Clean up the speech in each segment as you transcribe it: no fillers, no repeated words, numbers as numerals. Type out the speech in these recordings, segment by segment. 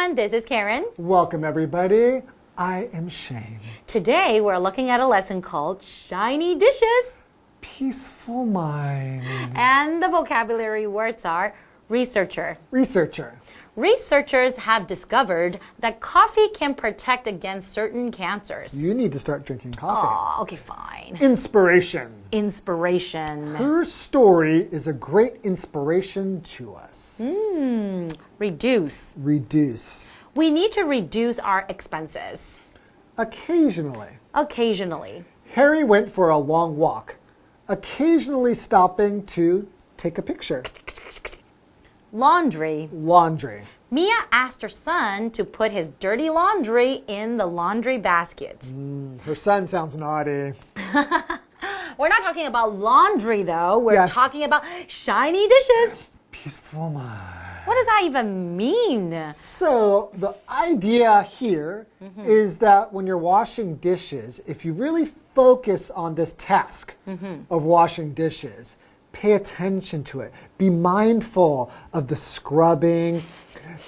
everyone, this is Karen. Welcome everybody, I am Shane. Today we're looking at a lesson called Shiny Dishes. Peaceful mind. And the vocabulary words are researcher. Researcher. Researchers have discovered that coffee can protect against certain cancers. You need to start drinking coffee. Aw, okay, fine. Inspiration. Inspiration. Her story is a great inspiration to us. Reduce. Reduce. We need to reduce our expenses. Occasionally. Occasionally. Harry went for a long walk, occasionally stopping to take a picture. Laundry. Laundry. Mia asked her son to put his dirty laundry in the laundry basket. Her son sounds naughty. We're not talking about laundry, though. We're talking about shiny dishes. Peaceful mind. What does that even mean? So the idea here is that when you're washing dishes, if you really focus on this task of washing dishes, pay attention to it. Be mindful of the scrubbing,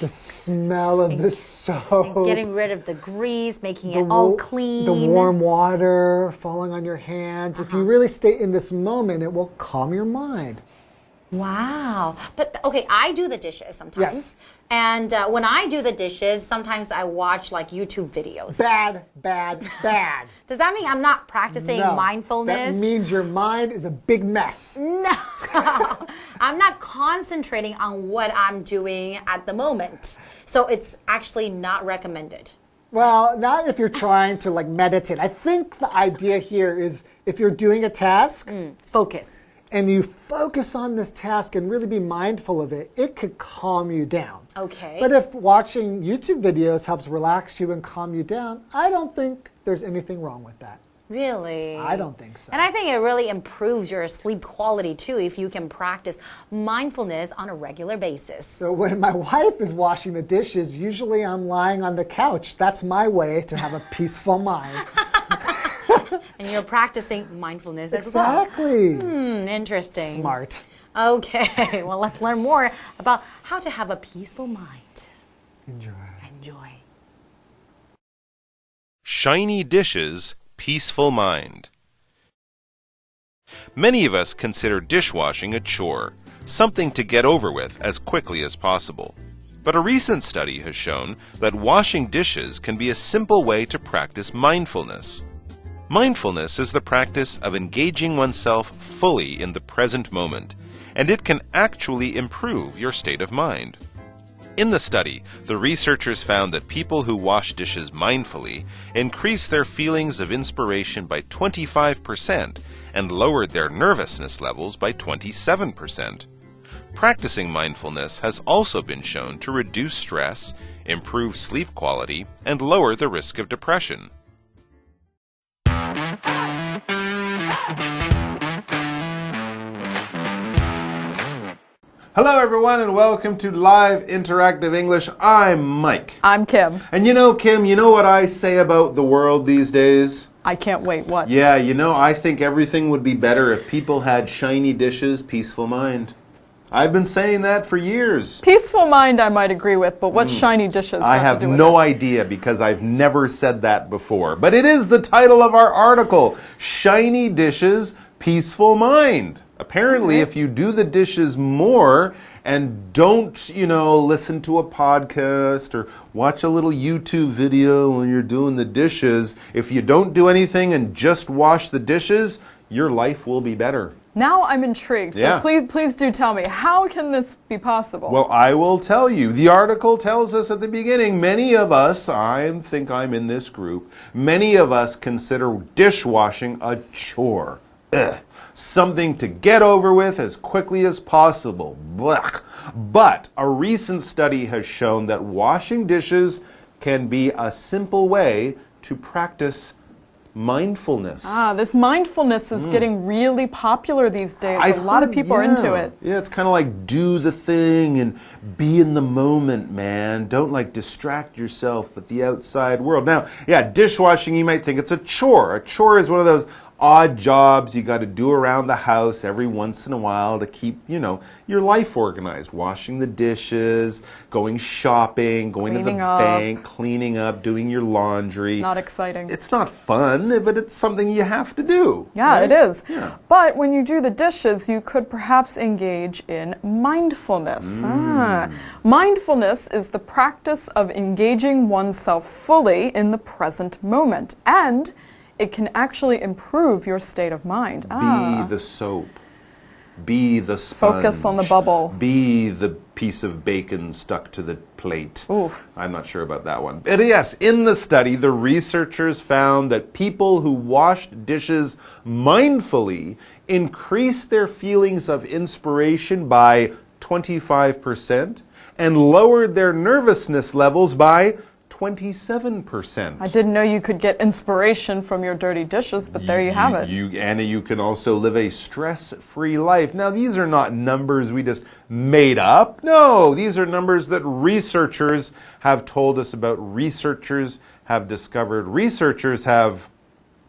the smell of the soap. And getting rid of the grease, making it all clean. The warm water falling on your hands. If you really stay in this moment, it will calm your mind. Wow. But, okay, I do the dishes sometimes. Yes. And when I do the dishes, sometimes I watch like YouTube videos. Bad, bad, bad. Does that mean I'm not practicing mindfulness? That means your mind is a big mess. No. I'm not concentrating on what I'm doing at the moment. So it's actually not recommended. Well, not if you're trying to like meditate. I think the idea here is if you're doing a task, focus. And you focus on this task and really be mindful of it, it could calm you down. Okay. But if watching YouTube videos helps relax you and calm you down, I don't think there's anything wrong with that. Really? I don't think so. And I think it really improves your sleep quality too if you can practice mindfulness on a regular basis. So when my wife is washing the dishes, usually I'm lying on the couch. That's my way to have a peaceful mind. And you're practicing mindfulness as well. Exactly. Interesting. Smart. Okay, well, let's learn more about how to have a peaceful mind. Enjoy. Enjoy. Shiny dishes, peaceful mind. Many of us consider dishwashing a chore, something to get over with as quickly as possible. But a recent study has shown that washing dishes can be a simple way to practice mindfulness. Mindfulness is the practice of engaging oneself fully in the present moment, and it can actually improve your state of mind. In the study, the researchers found that people who wash dishes mindfully increased their feelings of inspiration by 25% and lowered their nervousness levels by 27%. Practicing mindfulness has also been shown to reduce stress, improve sleep quality, and lower the risk of depression. Hello everyone and welcome to Live Interactive English. I'm Mike. I'm Kim. And Kim, you know what I say about the world these days? I can't wait, what? Yeah, I think everything would be better if people had shiny dishes, peaceful mind. I've been saying that for years. Peaceful mind I might agree with, but what shiny dishes I have no idea because I've never said that before. But it is the title of our article, Shiny Dishes, Peaceful Mind. Apparently, if you do the dishes more and don't, listen to a podcast or watch a little YouTube video when you're doing the dishes, if you don't do anything and just wash the dishes, your life will be better. Now I'm intrigued, so please do tell me, how can this be possible? Well, I will tell you. The article tells us at the beginning, many of us, I think I'm in this group, many of us consider dishwashing a chore. Ugh. Something to get over with as quickly as possible. Blech. But a recent study has shown that washing dishes can be a simple way to practice mindfulness. This mindfulness is getting really popular these days. A lot of people are into it. Yeah, it's kind of like do the thing and be in the moment, man. Don't distract yourself with the outside world. Now, dishwashing, you might think it's a chore. A chore is one of those odd jobs you got to do around the house every once in a while to keep, your life organized. Washing the dishes, going shopping, going to the bank, cleaning up, doing your laundry. Not exciting. It's not fun, but it's something you have to do. Yeah, right? it is. Yeah. But when you do the dishes, you could perhaps engage in mindfulness. Mindfulness is the practice of engaging oneself fully in the present moment, and it can actually improve your state of mind. Be the soap. Be the sponge. Focus on the bubble. Be the piece of bacon stuck to the plate. Oof. I'm not sure about that one. But yes, in the study, the researchers found that people who washed dishes mindfully increased their feelings of inspiration by 25% and lowered their nervousness levels by 27%. I didn't know you could get inspiration from your dirty dishes, but there you have it. Anna, you can also live a stress-free life. Now, these are not numbers we just made up. No, these are numbers that researchers have told us about. Researchers have discovered. Researchers have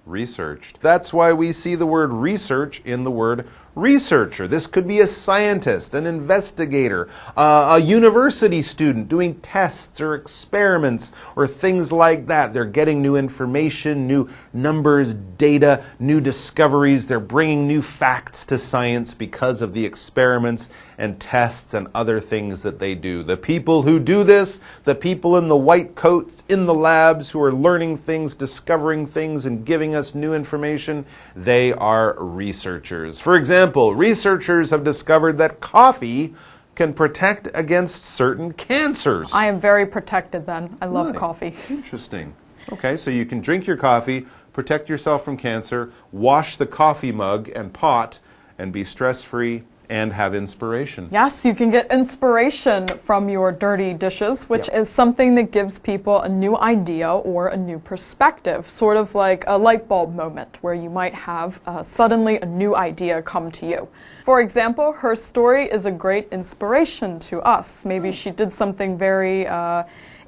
researched. That's why we see the word research in the word researcher. This could be a scientist, an investigator, a university student doing tests or experiments or things like that. They're getting new information, new numbers, data, new discoveries. They're bringing new facts to science because of the experiments and tests and other things that they do. The people who do this, the people in the white coats in the labs who are learning things, discovering things, and giving us new information, they are researchers. For example, researchers have discovered that coffee can protect against certain cancers. I am very protected then. I love coffee. Interesting. Okay, so you can drink your coffee, protect yourself from cancer, wash the coffee mug and pot, and be stress-free and have inspiration. Yes, you can get inspiration from your dirty dishes, which is something that gives people a new idea or a new perspective, sort of like a light bulb moment where you might have suddenly a new idea come to you. For example, her story is a great inspiration to us. Maybe she did something very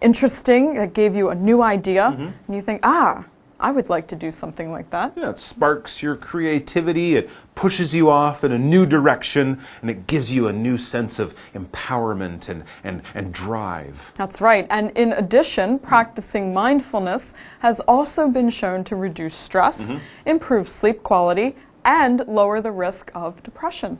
interesting that gave you a new idea, and you think, I would like to do something like that. Yeah, it sparks your creativity, it pushes you off in a new direction, and it gives you a new sense of empowerment and drive. That's right. And in addition, practicing mindfulness has also been shown to reduce stress, improve sleep quality, and lower the risk of depression.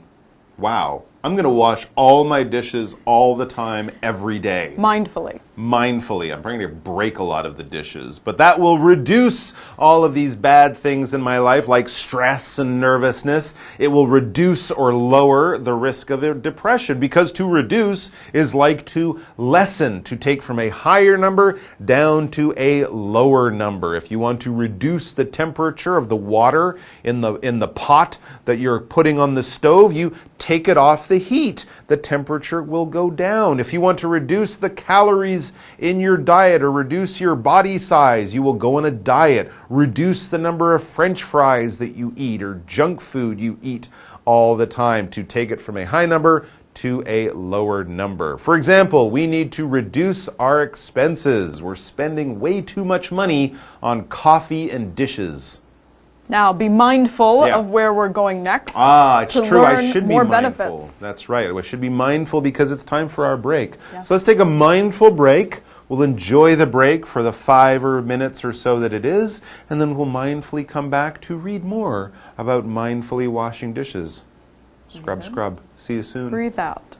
Wow. I'm going to wash all my dishes all the time, every day. Mindfully. Mindfully. I'm probably going to break a lot of the dishes, but that will reduce all of these bad things in my life, like stress and nervousness. It will reduce or lower the risk of depression, because to reduce is like to lessen, to take from a higher number down to a lower number. If you want to reduce the temperature of the water in the pot that you're putting on the stove, you take it off the heat. The temperature will go down. If you want to reduce the calories in your diet or reduce your body size, you will go on a diet. Reduce the number of French fries that you eat or junk food you eat all the time, to take it from a high number to a lower number. For example, we need to reduce our expenses. We're spending way too much money on coffee and dishes. Now, be mindful of where we're going next. It's true. I should be more mindful. Benefits. That's right. I should be mindful because it's time for our break. Yes. So let's take a mindful break. We'll enjoy the break for the 5 minutes or so that it is, and then we'll mindfully come back to read more about mindfully washing dishes. Scrub, scrub. See you soon. Breathe out.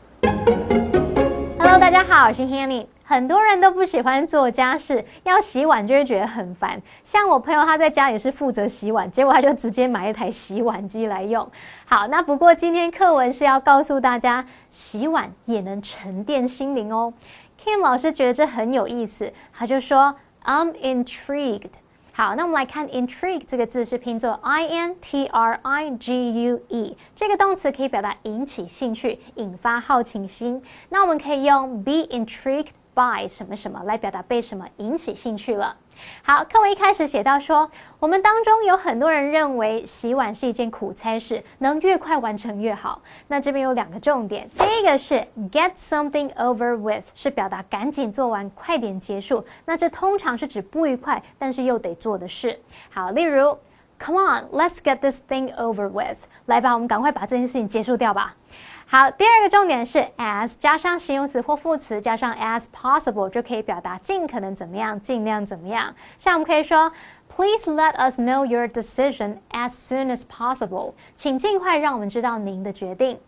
Hello， 大家好，我是 Hanny。很多人都不喜欢做家事，要洗碗就会觉得很烦。像我朋友，他在家也是负责洗碗，结果他就直接买一台洗碗机来用。好，那不过今天课文是要告诉大家，洗碗也能沉淀心灵哦。Kim 老师觉得这很有意思，他就说 I'm intrigued。好，那我们来看 intrigue 这个字是拼作 INTRIGUE， 这个动词可以表达引起兴趣、引发好奇心。那我们可以用 be intrigued by 什么什么来表达被什么引起兴趣了。好，课文一开始写到说，我们当中有很多人认为洗碗是一件苦差事，能越快完成越好。那这边有2个重点，第一个是 get something over with， 是表达赶紧做完，快点结束。那这通常是指不愉快，但是又得做的事。好，例如 Come on, let's get this thing over with. 来吧，我们赶快把这件事情结束掉吧。好，第二个重点是 as 加上形容词或副词加上 as possible 就可以表达尽可能怎么样，尽量怎么样。像我们可以说 Please let us know your decision as soon as possible. 请尽快让我们知道您的决定。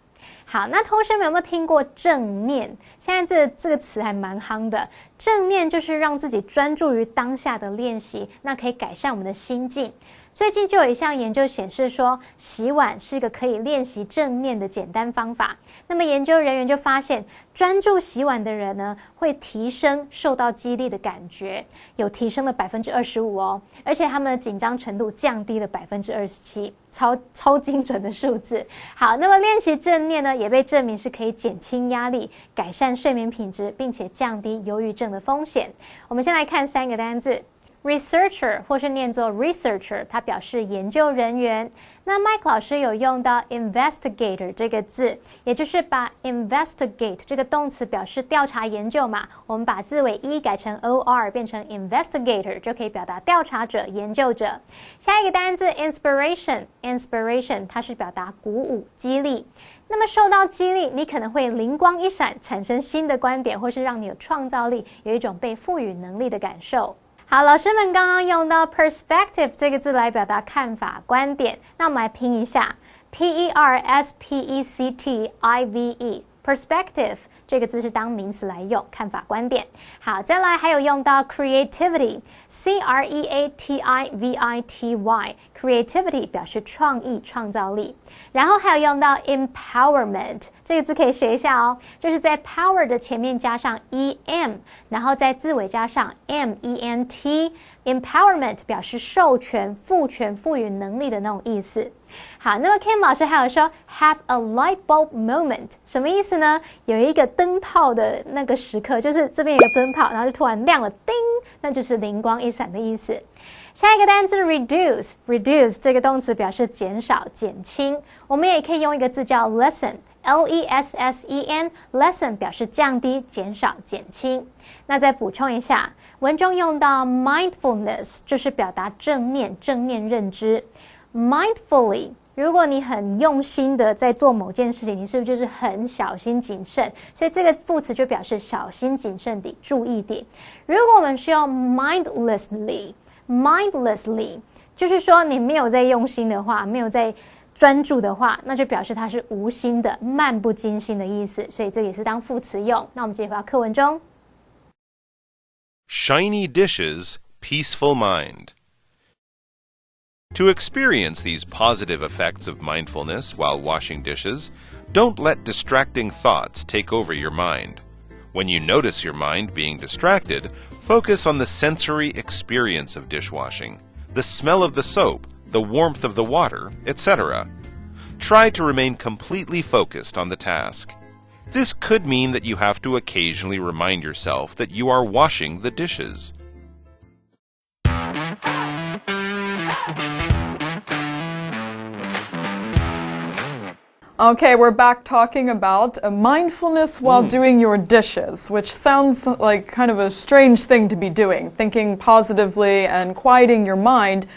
好，那同学们有没有听过正念？现在这个词还蛮夯的。正念就是让自己专注于当下的练习，那可以改善我们的心境。最近就有一项研究显示说，洗碗是一个可以练习正念的简单方法。那么研究人员就发现，专注洗碗的人呢，会提升受到激励的感觉，有提升了25%哦，而且他们的紧张程度降低了27%，超精准的数字。好，那么练习正念呢，也被证明是可以减轻压力、改善睡眠品质，并且降低忧郁症的风险。我们先来看3个单字。Researcher 或是念作 researcher， 它表示研究人员。那 Mike 老师有用到 investigator 这个字，也就是把 investigate 这个动词表示调查研究嘛，我们把字尾 e 改成 or 变成 investigator 就可以表达调查者、研究者。下一个单字 inspiration 它是表达鼓舞、激励。那么受到激励，你可能会灵光一闪，产生新的观点，或是让你有创造力，有一种被赋予能力的感受。好，老师们刚刚用到 perspective 这个字来表达看法、观点。那我们来拼一下 P-E-R-S-P-E-C-T-I-V-E perspective 这个字是当名词来用，看法、观点。好，再来还有用到 creativity C-R-E-A-T-I-V-I-T-Y creativity 表示创意、创造力。然后还有用到 empowerment 这个字可以学一下哦，就是在 power 的前面加上 em， 然后在字尾加上 ment。 empowerment 表示授权、赋权、赋予能力的那种意思。好，那么 Kim 老师还有说 have a light bulb moment 什么意思呢？有一个灯泡的那个时刻，就是这边有个灯泡，然后就突然亮了，叮，那就是灵光一闪的意思。下一个单字 reduce 这个动词表示减少、减轻。我们也可以用一个字叫 lessen L-E-S-S-E-N lesson 表示降低、减少、减轻。那再补充一下，文中用到 mindfulness 就是表达正念认知。mindfully 如果你很用心的在做某件事情，你是不是就是很小心谨慎？所以这个副词就表示小心谨慎地、注意地。如果我们是用 mindlessly 就是说你没有在用心的话，没有在专注的话，那就表示它是无心的、漫不经心的意思，所以这也是当副词用。那我们直接回到课文中。Shiny dishes, peaceful mind. To experience these positive effects of mindfulness while washing dishes, don't let distracting thoughts take over your mind. When you notice your mind being distracted, focus on the sensory experience of dishwashing, the smell of the soap, the warmth of the water, etc. Try to remain completely focused on the task. This could mean that you have to occasionally remind yourself that you are washing the dishes. Okay, we're back talking about mindfulness while doing your dishes, which sounds like kind of a strange thing to be doing, thinking positively and quieting your mind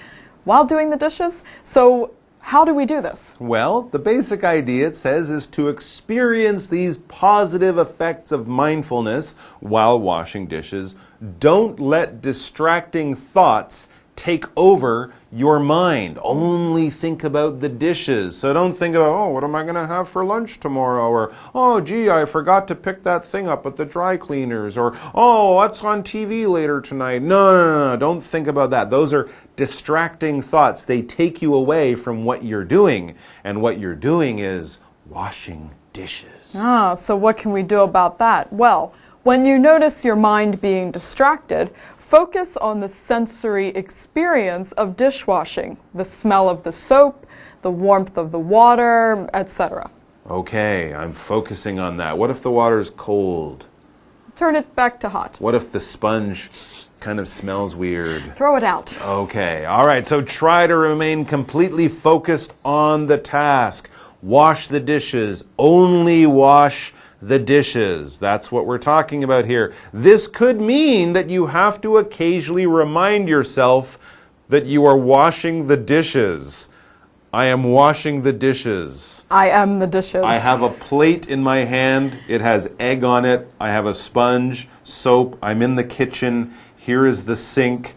while doing the dishes. So how do we do this? Well, the basic idea, it says, is to experience these positive effects of mindfulness while washing dishes. Don't let distracting thoughts take over your mind. Only think about the dishes. So don't think about, oh, what am I going to have for lunch tomorrow? Or, oh, gee, I forgot to pick that thing up at the dry cleaners. Or, oh, what's on TV later tonight? No. Don't think about that. Those are distracting thoughts. They take you away from what you're doing. And what you're doing is washing dishes. So what can we do about that? Well, when you notice your mind being distracted, focus on the sensory experience of dishwashing, the smell of the soap, the warmth of the water, etc. Okay, I'm focusing on that. What if the water's cold? Turn it back to hot. What if the sponge kind of smells weird? Throw it out. Okay, all right, so try to remain completely focused on the task. Wash the dishes. Only wash the dishes. That's what we're talking about here. This could mean that you have to occasionally remind yourself that you are washing the dishes. I am washing the dishes. I am the dishes. I have a plate in my hand. It has egg on it. I have a sponge, soap. I'm in the kitchen. Here is the sink.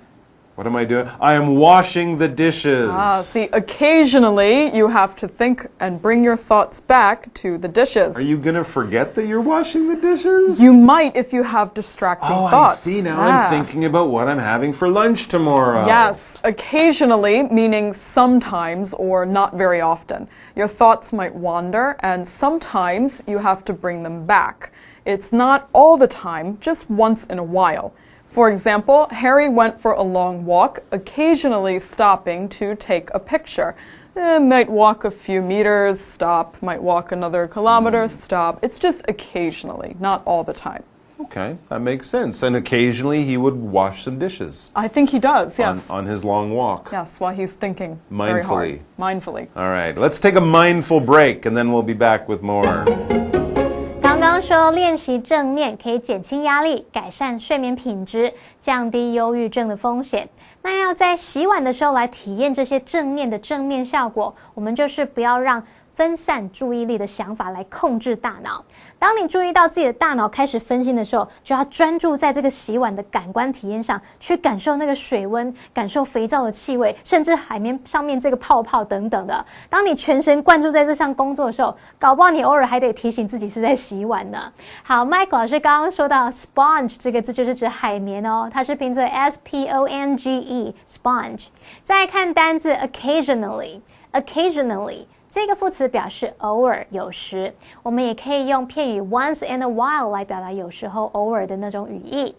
What am I doing? I am washing the dishes. See, occasionally you have to think and bring your thoughts back to the dishes. Are you going to forget that you're washing the dishes? You might if you have distracting thoughts. I see. Now I'm thinking about what I'm having for lunch tomorrow. Yes, occasionally, meaning sometimes or not very often. Your thoughts might wander, and sometimes you have to bring them back. It's not all the time, just once in a while. For example, Harry went for a long walk, occasionally stopping to take a picture. Might walk a few meters, stop, might walk another kilometer, stop. It's just occasionally, not all the time. Okay, that makes sense. And occasionally he would wash some dishes. I think he does, yes. On his long walk. Yes, while he's thinking very hard. Mindfully. All right, let's take a mindful break and then we'll be back with more. 刚刚说练习正念可以减轻压力，改善睡眠品质，降低忧郁症的风险。那要在洗碗的时候来体验这些正念的正面效果，我们就是不要让分散注意力的想法来控制大脑。当你注意到自己的大脑开始分心的时候，就要专注在这个洗碗的感官体验上，去感受那个水温，感受肥皂的气味，甚至海绵上面这个泡泡等等的。当你全神贯注在这项工作的时候，搞不好你偶尔还得提醒自己是在洗碗呢。好 ，Mike 老师刚刚说到 sponge 这个字就是指海绵哦，它是拼作 S-P-O-N-G-E，sponge。再来看单字 occasionally。这个副词表示偶尔、有时，我们也可以用片语 once in a while 来表达有时候、偶尔的那种语义。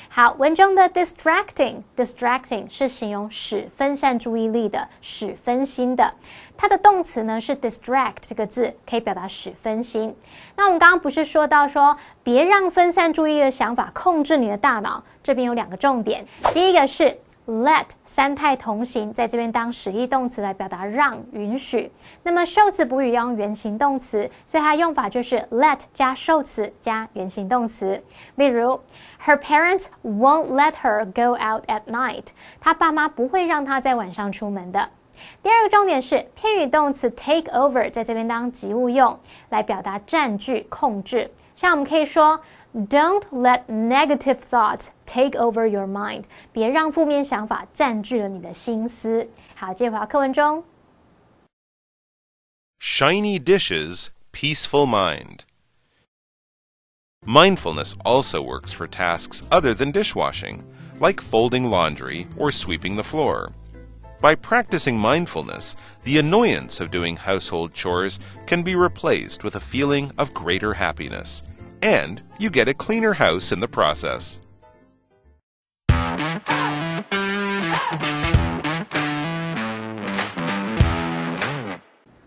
好，文中的 distracting 是形容使分散注意力的、使分心的。它的动词呢是 distract 这个字，可以表达使分心。那我们刚刚不是说到说，别让分散注意力的想法控制你的大脑？这边有两个重点，第一个是let 三态同形，在这边当实义动词来表达让、允许。那么受词补语要用原形动词，所以它的用法就是 let 加受词加原形动词。例如 Her parents won't let her go out at night. 她爸妈不会让她在晚上出门的。第二个重点是片语动词 take over 在这边当及物用，来表达占据、控制。像我们可以说Don't let negative thoughts take over your mind. 别让负面想法占据了你的心思。好，接着回到课文中。Shiny dishes, peaceful mind. Mindfulness also works for tasks other than dishwashing, like folding laundry or sweeping the floor. By practicing mindfulness, the annoyance of doing household chores can be replaced with a feeling of greater happiness.And you get a cleaner house in the process.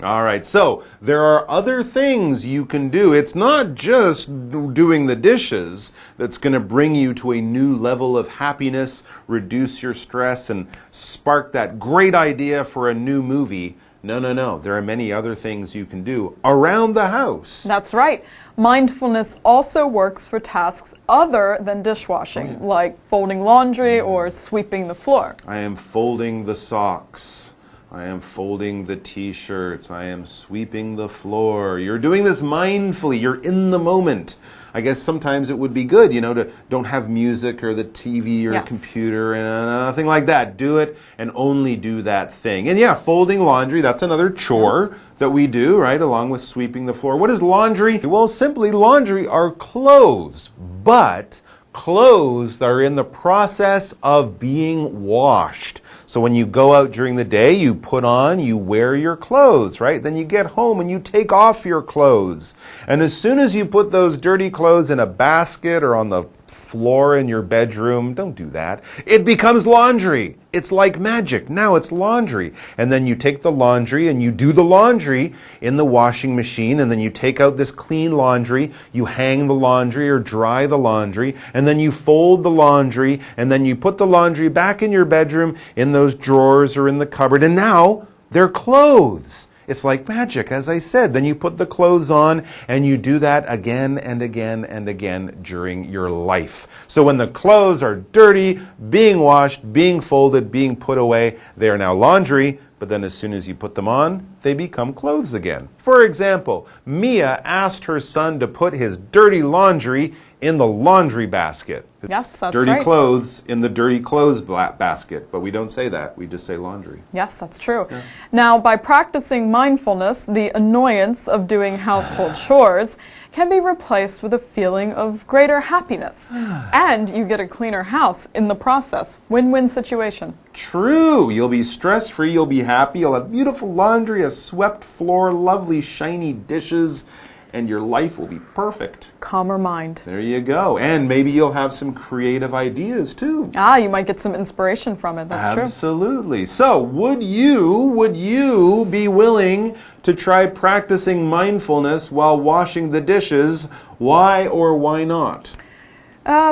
All right, so there are other things you can do. It's not just doing the dishes that's going to bring you to a new level of happiness, reduce your stress, and spark that great idea for a new movie. No. There are many other things you can do around the house. That's right. Mindfulness also works for tasks other than dishwashing, like folding laundry or sweeping the floor. I am folding the socks. I am folding the t-shirts. I am sweeping the floor. You're doing this mindfully. You're in the moment. I guess sometimes it would be good, to don't have music or the TV or computer and nothing like that. Do it and only do that thing. And yeah, folding laundry, that's another chore that we do, right, along with sweeping the floor. What is laundry? Well, simply laundry are clothes, but clothes are in the process of being washed. So when you go out during the day, you wear your clothes, right? Then you get home and you take off your clothes. And as soon as you put those dirty clothes in a basket or on the floor in your bedroom, don't do that. It becomes laundry. It's like magic. Now it's laundry. And then you take the laundry and you do the laundry in the washing machine, and then you take out this clean laundry, you hang the laundry or dry the laundry, and then you fold the laundry, and then you put the laundry back in your bedroom in those drawers or in the cupboard, and now they're clothes. It's like magic, as I said. Then you put the clothes on and you do that again and again and again during your life. So when the clothes are dirty, being washed, being folded, being put away, they are now laundry. But then as soon as you put them on, they become clothes again. For example, Mia asked her son to put his dirty laundry in the laundry basket. Yes, that's dirty right. clothes in the dirty clothes basket. But we don't say that. We just say laundry. Yes, that's true. Yeah. Now, by practicing mindfulness, the annoyance of doing household chores can be replaced with a feeling of greater happiness. And you get a cleaner house in the process. Win-win situation. True. You'll be stress-free. You'll be happy. You'll have beautiful laundry, a swept floor, lovely shiny dishes, and your life will be perfect. Calmer mind. There you go. And maybe you'll have some creative ideas too. Ah, you might get some inspiration from it. That's true. Absolutely. So, would you be willing to try practicing mindfulness while washing the dishes? Why or why not?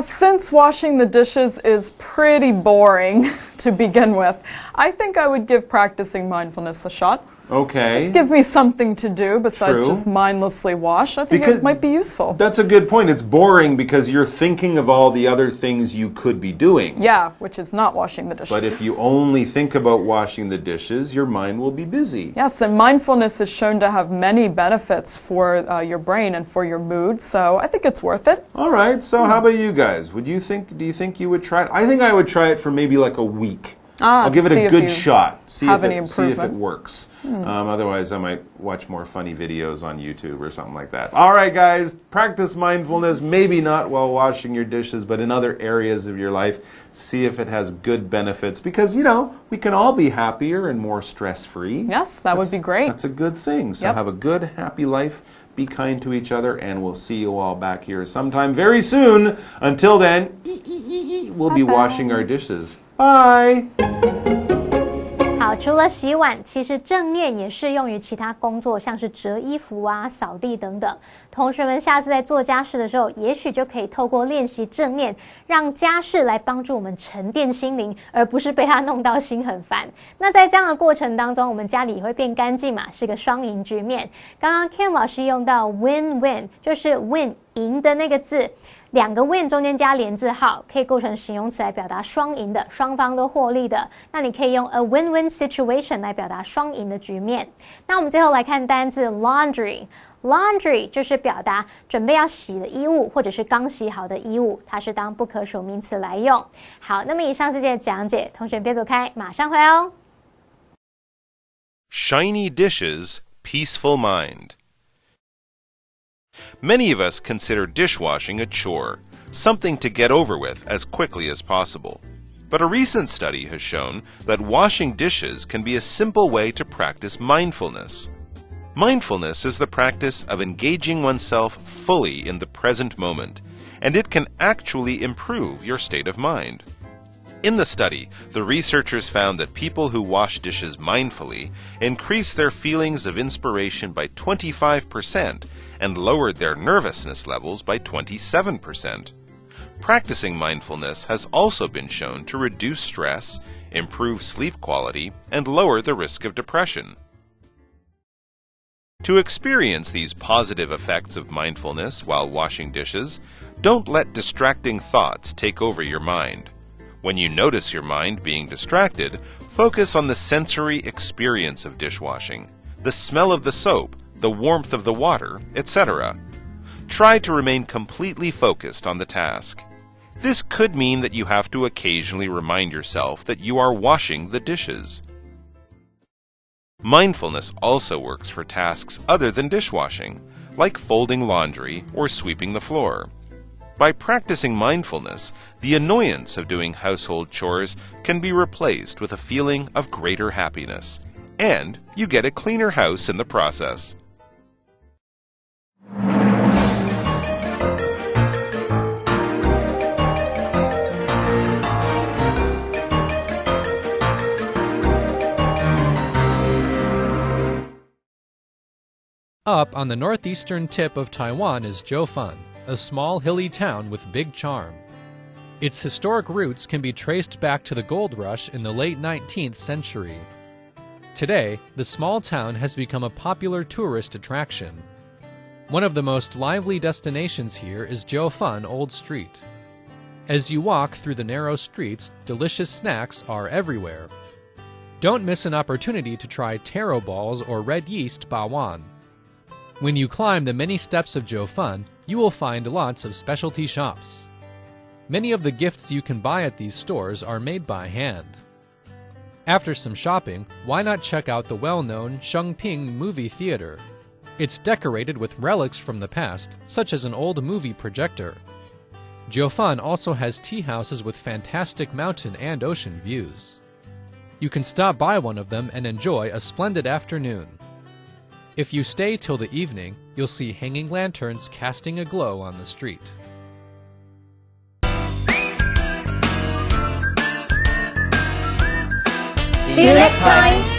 Since washing the dishes is pretty boring to begin with, I think I would give practicing mindfulness a shot. Okay. Just give me something to do besides just mindlessly wash. I think it might be useful. That's a good point. It's boring because you're thinking of all the other things you could be doing. Yeah, which is not washing the dishes. But if you only think about washing the dishes, your mind will be busy. Yes, and mindfulness is shown to have many benefits for your brain and for your mood, so I think it's worth it. All right, so how about you guys? Do you think you would try it? I think I would try it for maybe like a week. I'll give it a good shot. See if it works. Otherwise, I might watch more funny videos on YouTube or something like that. All right, guys, practice mindfulness. Maybe not while washing your dishes, but in other areas of your life. See if it has good benefits because, we can all be happier and more stress-free. Yes, that would be great. That's a good thing. So have a good, happy life. Be kind to each other, and we'll see you all back here sometime very soon. Until then, we'll be washing our dishes. Bye. 好，除了洗碗，其实正念也适用于其他工作，像是折衣服啊、扫地等等。同学们下次在做家事的时候，也许就可以透过练习正念，让家事来帮助我们沉淀心灵，而不是被它弄到心很烦。那在这样的过程当中，我们家里也会变干净嘛，是个双赢局面。刚刚 Ken 老师用到 win-win， 就是 win 赢的那个字。两个 win 中间加连字号，可以构成形容词来表达双赢的，双方都获利的。那你可以用 a win-win situation 来表达双赢的局面。那我们最后来看单字 laundry。laundry 就是表达准备要洗的衣物，或者是刚洗好的衣物，它是当不可数名词来用。好，那么以上是这个讲解，同学别走开，马上回来哦。Shiny dishes, peaceful mind. Many of us consider dishwashing a chore, something to get over with as quickly as possible. But a recent study has shown that washing dishes can be a simple way to practice mindfulness. Mindfulness is the practice of engaging oneself fully in the present moment, and it can actually improve your state of mind. In the study, the researchers found that people who wash dishes mindfully increased their feelings of inspiration by 25% and lowered their nervousness levels by 27%. Practicing mindfulness has also been shown to reduce stress, improve sleep quality, and lower the risk of depression. To experience these positive effects of mindfulness while washing dishes, don't let distracting thoughts take over your mind. When you notice your mind being distracted, focus on the sensory experience of dishwashing, the smell of the soap, the warmth of the water, etc. Try to remain completely focused on the task. This could mean that you have to occasionally remind yourself that you are washing the dishes. Mindfulness also works for tasks other than dishwashing, like folding laundry or sweeping the floor. By practicing mindfulness, the annoyance of doing household chores can be replaced with a feeling of greater happiness, and you get a cleaner house in the process. Up on the northeastern tip of Taiwan is Jiufan, a small hilly town with big charm. Its historic roots can be traced back to the gold rush in the late 19th century. Today, the small town has become a popular tourist attraction. One of the most lively destinations here is Jiufan Old Street. As you walk through the narrow streets, delicious snacks are everywhere. Don't miss an opportunity to try taro balls or red yeast bawan. When you climb the many steps of Jiufan, you will find lots of specialty shops. Many of the gifts you can buy at these stores are made by hand. After some shopping, why not check out the well-known Shengping movie theater? It's decorated with relics from the past, such as an old movie projector. Jiufan also has tea houses with fantastic mountain and ocean views. You can stop by one of them and enjoy a splendid afternoon. If you stay till the evening, you'll see hanging lanterns casting a glow on the street. See you next time!